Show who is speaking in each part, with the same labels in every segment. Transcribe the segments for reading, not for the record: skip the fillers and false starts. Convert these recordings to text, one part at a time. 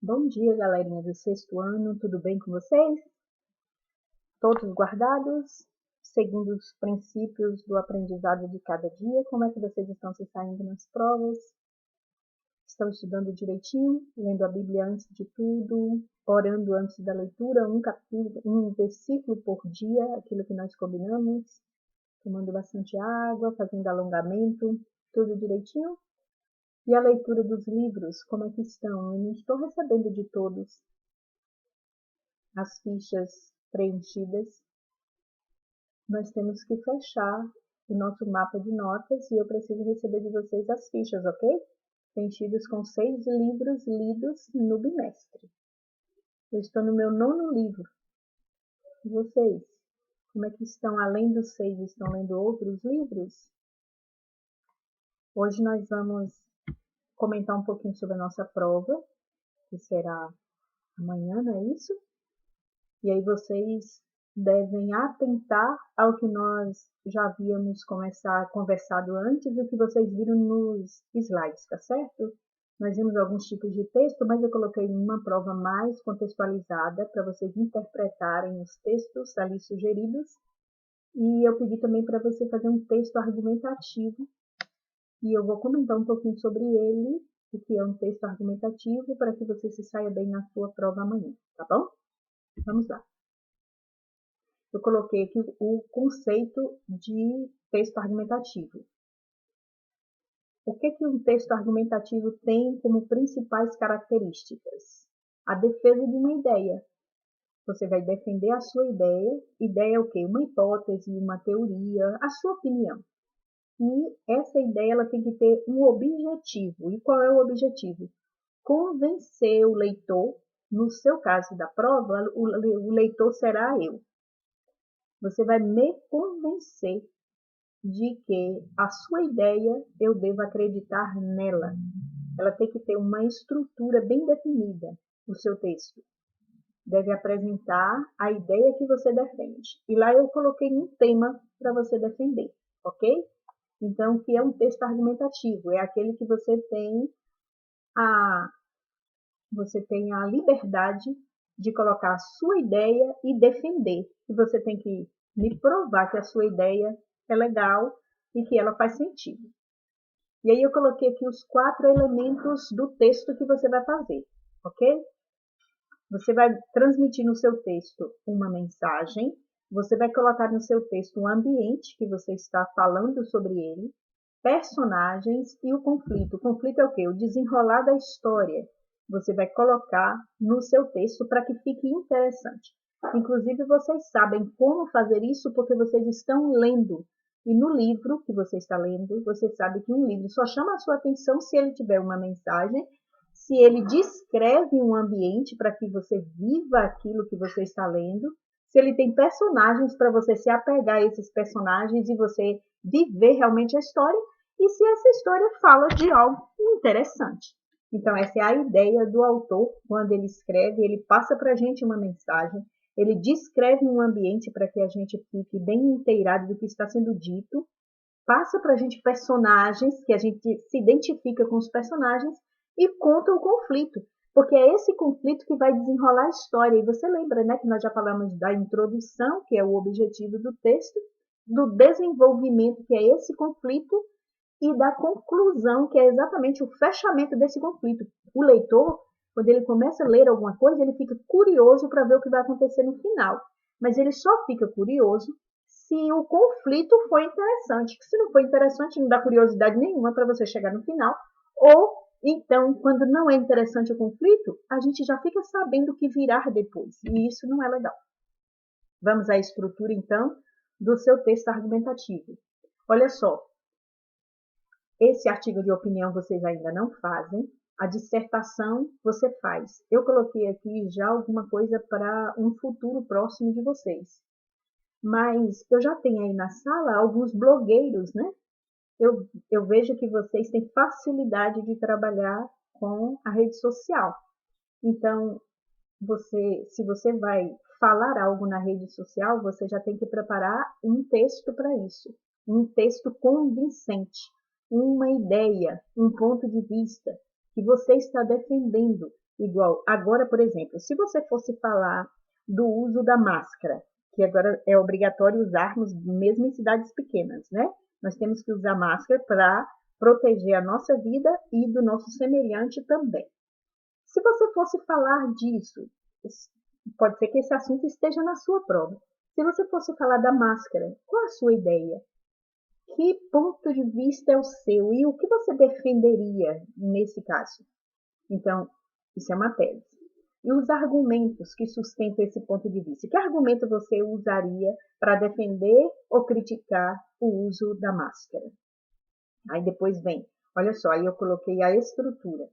Speaker 1: Bom dia, galerinha do sexto ano, tudo bem com vocês? Todos guardados? Seguindo os princípios do aprendizado de cada dia, como é que vocês estão se saindo nas provas? Estão estudando direitinho? Lendo a Bíblia antes de tudo? Orando antes da leitura? Um capítulo, um versículo por dia, aquilo que nós combinamos? Tomando bastante água, fazendo alongamento, tudo direitinho? E a leitura dos livros, como é que estão? Eu não estou recebendo de todos as fichas preenchidas. Nós temos que fechar o nosso mapa de notas e eu preciso receber de vocês as fichas, ok? Preenchidas com 6 livros lidos no bimestre. Eu estou no meu 9º livro. E vocês? Como é que estão? Além dos 6, estão lendo outros livros? Hoje nós vamos comentar um pouquinho sobre a nossa prova, que será amanhã, não é isso? E aí vocês devem atentar ao que nós já havíamos conversado antes e que vocês viram nos slides, tá certo? Nós vimos alguns tipos de texto, mas eu coloquei uma prova mais contextualizada para vocês interpretarem os textos ali sugeridos. E eu pedi também para você fazer um texto argumentativo. E eu vou comentar um pouquinho sobre ele, o que é um texto argumentativo, para que você se saia bem na sua prova amanhã, tá bom? Vamos lá. Eu coloquei aqui o conceito de texto argumentativo. O que um texto argumentativo tem como principais características? A defesa de uma ideia. Você vai defender a sua ideia. Ideia é o quê? Uma hipótese, uma teoria, a sua opinião. E essa ideia ela tem que ter um objetivo. E qual é o objetivo? Convencer o leitor. No seu caso da prova, o leitor será eu. Você vai me convencer de que a sua ideia eu devo acreditar nela. Ela tem que ter uma estrutura bem definida, o seu texto. Deve apresentar a ideia que você defende. E lá eu coloquei um tema para você defender, ok? Então, o que é um texto argumentativo? É aquele que você tem a liberdade de colocar a sua ideia e defender. E você tem que me provar que a sua ideia é legal e que ela faz sentido. E aí eu coloquei aqui os 4 elementos do texto que você vai fazer, ok? Você vai transmitir no seu texto uma mensagem, você vai colocar no seu texto um ambiente que você está falando sobre ele, personagens e o conflito. O conflito é o quê? O desenrolar da história. Você vai colocar no seu texto para que fique interessante. Inclusive, vocês sabem como fazer isso porque vocês estão lendo. E no livro que você está lendo, você sabe que um livro só chama a sua atenção se ele tiver uma mensagem, se ele descreve um ambiente para que você viva aquilo que você está lendo, se ele tem personagens para você se apegar a esses personagens e você viver realmente a história, e se essa história fala de algo interessante. Então, essa é a ideia do autor, quando ele escreve, ele passa para a gente uma mensagem, ele descreve um ambiente para que a gente fique bem inteirado do que está sendo dito, passa para a gente personagens, que a gente se identifica com os personagens, e conta o conflito, porque é esse conflito que vai desenrolar a história. E você lembra, né, que nós já falamos da introdução, que é o objetivo do texto, do desenvolvimento, que é esse conflito, e da conclusão, que é exatamente o fechamento desse conflito. O leitor, quando ele começa a ler alguma coisa, ele fica curioso para ver o que vai acontecer no final. Mas ele só fica curioso se o conflito foi interessante. Se não foi interessante, não dá curiosidade nenhuma para você chegar no final. Ou, então, quando não é interessante o conflito, a gente já fica sabendo o que virá depois. E isso não é legal. Vamos à estrutura, então, do seu texto argumentativo. Olha só, esse artigo de opinião vocês ainda não fazem. A dissertação você faz. Eu coloquei aqui já alguma coisa para um futuro próximo de vocês. Mas eu já tenho aí na sala alguns blogueiros, né? Eu vejo que vocês têm facilidade de trabalhar com a rede social. Então, se você vai falar algo na rede social, você já tem que preparar um texto para isso. Um texto convincente, uma ideia, um ponto de vista que você está defendendo. Igual, agora, por exemplo, se você fosse falar do uso da máscara, que agora é obrigatório usarmos mesmo em cidades pequenas, né? Nós temos que usar máscara para proteger a nossa vida e do nosso semelhante também. Se você fosse falar disso, pode ser que esse assunto esteja na sua prova. Se você fosse falar da máscara, qual a sua ideia? Que ponto de vista é o seu e o que você defenderia nesse caso? Então, isso é uma tese. E os argumentos que sustentam esse ponto de vista? Que argumento você usaria para defender ou criticar o uso da máscara? Aí depois vem, olha só, aí eu coloquei a estrutura.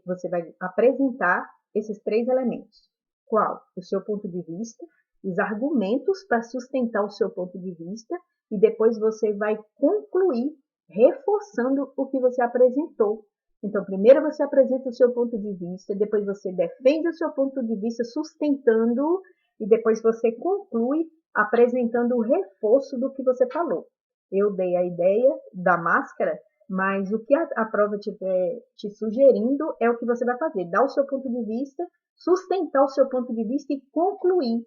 Speaker 1: Você vai apresentar esses 3 elementos. Qual? O seu ponto de vista, os argumentos para sustentar o seu ponto de vista, e depois você vai concluir reforçando o que você apresentou. Então, primeiro você apresenta o seu ponto de vista, depois você defende o seu ponto de vista sustentando, e depois você conclui apresentando o reforço do que você falou. Eu dei a ideia da máscara, mas o que a prova estiver te sugerindo é o que você vai fazer. Dar o seu ponto de vista, sustentar o seu ponto de vista e concluir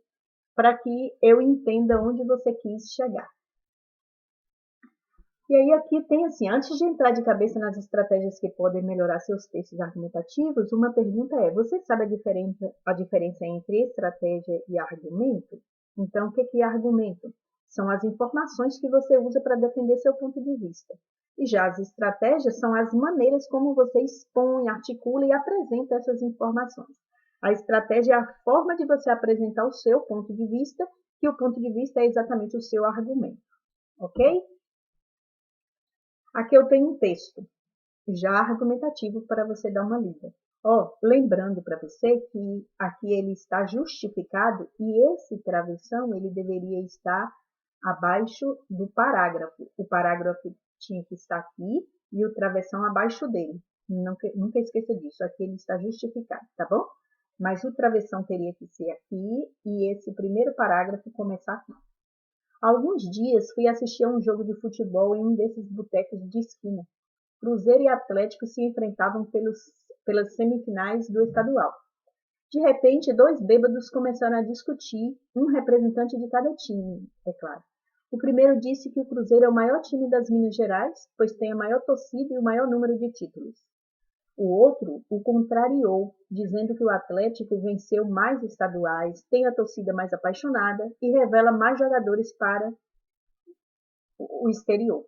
Speaker 1: para que eu entenda onde você quis chegar. E aí aqui tem assim, antes de entrar de cabeça nas estratégias que podem melhorar seus textos argumentativos, uma pergunta é, você sabe a diferença entre estratégia e argumento? Então, o que é argumento? São as informações que você usa para defender seu ponto de vista. E já as estratégias são as maneiras como você expõe, articula e apresenta essas informações. A estratégia é a forma de você apresentar o seu ponto de vista, e o ponto de vista é exatamente o seu argumento. Ok? Aqui eu tenho um texto já argumentativo para você dar uma lida. Lembrando para você que aqui ele está justificado e esse travessão ele deveria estar abaixo do parágrafo. O parágrafo tinha que estar aqui e o travessão abaixo dele. Nunca esqueça disso. Aqui ele está justificado, tá bom? Mas o travessão teria que ser aqui e esse primeiro parágrafo começar aqui. Há alguns dias fui assistir a um jogo de futebol em um desses botecos de esquina. Cruzeiro e Atlético se enfrentavam pelas semifinais do estadual. De repente, 2 bêbados começaram a discutir, um representante de cada time, é claro. O primeiro disse que o Cruzeiro é o maior time das Minas Gerais, pois tem a maior torcida e o maior número de títulos. O outro o contrariou, dizendo que o Atlético venceu mais estaduais, tem a torcida mais apaixonada e revela mais jogadores para o exterior.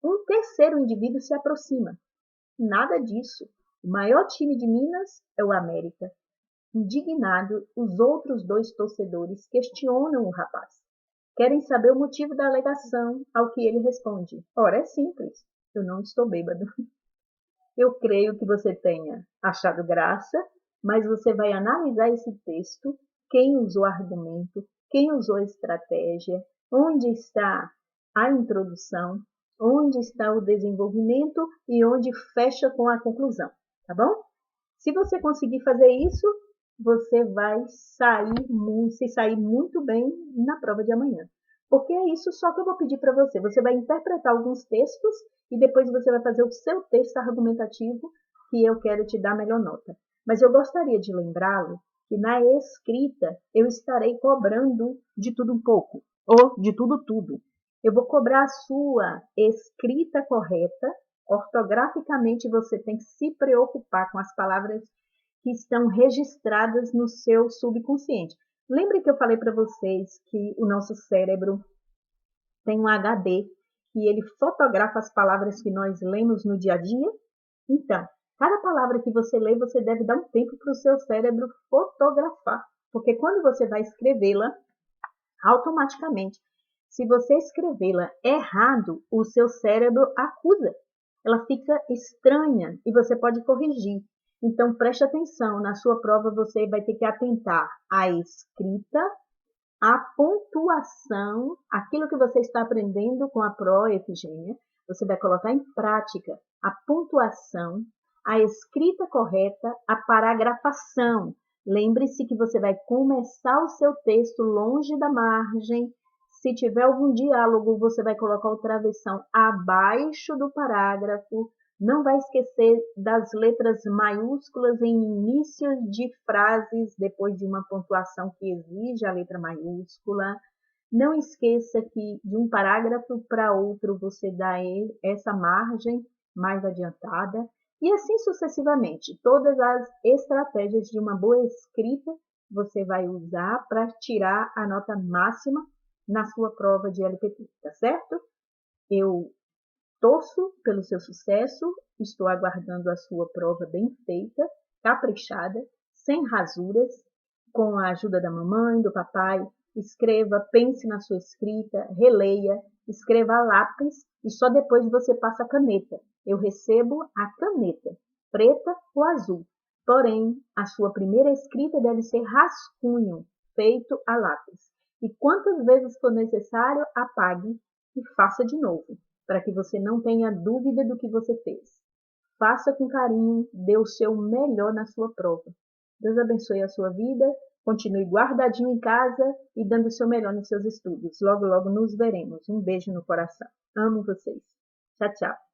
Speaker 1: Um terceiro indivíduo se aproxima. Nada disso. O maior time de Minas é o América. Indignado, os outros 2 torcedores questionam o rapaz. Querem saber o motivo da alegação, ao que ele responde. Ora, é simples. Eu não estou bêbado. Eu creio que você tenha achado graça, mas você vai analisar esse texto, quem usou argumento, quem usou estratégia, onde está a introdução, onde está o desenvolvimento e onde fecha com a conclusão, tá bom? Se você conseguir fazer isso, você vai se sair muito bem na prova de amanhã. Porque é isso só que eu vou pedir para você. Você vai interpretar alguns textos e depois você vai fazer o seu texto argumentativo que eu quero te dar a melhor nota. Mas eu gostaria de lembrá-lo que na escrita eu estarei cobrando de tudo um pouco, ou de tudo. Eu vou cobrar a sua escrita correta. Ortograficamente você tem que se preocupar com as palavras que estão registradas no seu subconsciente. Lembre que eu falei para vocês que o nosso cérebro tem um HD e ele fotografa as palavras que nós lemos no dia a dia? Então, cada palavra que você lê, você deve dar um tempo para o seu cérebro fotografar. Porque quando você vai escrevê-la, automaticamente, se você escrevê-la errado, o seu cérebro acusa. Ela fica estranha e você pode corrigir. Então, preste atenção, na sua prova você vai ter que atentar à escrita, à pontuação, aquilo que você está aprendendo com a Pro Efigênia, você vai colocar em prática a pontuação, a escrita correta, a paragrafação. Lembre-se que você vai começar o seu texto longe da margem. Se tiver algum diálogo, você vai colocar o travessão abaixo do parágrafo. Não vai esquecer das letras maiúsculas em inícios de frases, depois de uma pontuação que exige a letra maiúscula. Não esqueça que de um parágrafo para outro você dá essa margem mais adiantada. E assim sucessivamente. Todas as estratégias de uma boa escrita você vai usar para tirar a nota máxima na sua prova de LPT, tá certo? Eu torço pelo seu sucesso, estou aguardando a sua prova bem feita, caprichada, sem rasuras, com a ajuda da mamãe, do papai. Escreva, pense na sua escrita, releia, escreva a lápis e só depois você passa a caneta. Eu recebo a caneta, preta ou azul. Porém, a sua primeira escrita deve ser rascunho, feito a lápis. E quantas vezes for necessário, apague e faça de novo, para que você não tenha dúvida do que você fez. Faça com carinho, dê o seu melhor na sua prova. Deus abençoe a sua vida, continue guardadinho em casa e dando o seu melhor nos seus estudos. Logo, logo nos veremos. Um beijo no coração. Amo vocês. Tchau, tchau.